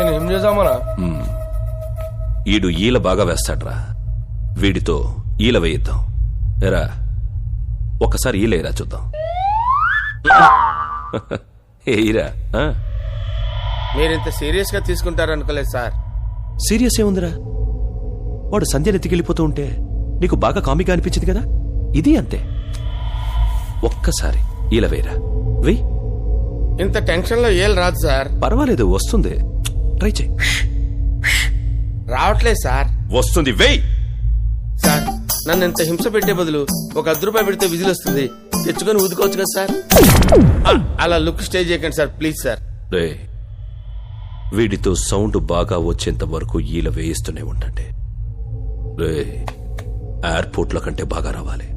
ఆయన ఏం చేద్దామనా? ఈడు ఈల బాగా వేస్తాడ్రా, వీడితో ఈల వేయిద్దాం. ఎరా ఒక్కసారి ఈలేరా చూద్దాం. ఏరా మీరింత సీరియస్ గా తీసుకుంటారనుకోలేదు సార్. సీరియస్ ఏముందిరా, వాడు సంధ్యను ఎత్తికెళ్ళిపోతూ ఉంటే నీకు బాగా కామిగా అనిపించింది కదా, ఇది అంతే. ఒక్కసారి ఈల వేయరా, వెయ్యి. ఇంత టెన్షన్ లో ఏం రాదు సార్. పర్వాలేదు, వస్తుంది, ట్రై చేయి. రావట్లేదు సార్. వస్తుంది, వెయ్యి. సార్ నన్ను ఇంత హింస పెట్టే బదులు ఒక ₹10 పెడితే విజిల్ వస్తుంది, తెచ్చుకొని ఊదుకోవచ్చు కదా సార్. అలా లుక్ స్టే చేయకండి సార్, ప్లీజ్ సార్. రే, వీడితో సౌండ్ బాగా వచ్చేంత వరకు ఈల వేయిస్తూనే ఉండండి. రే, ఎయిర్పోర్ట్ లో కంటే బాగా రావాలి.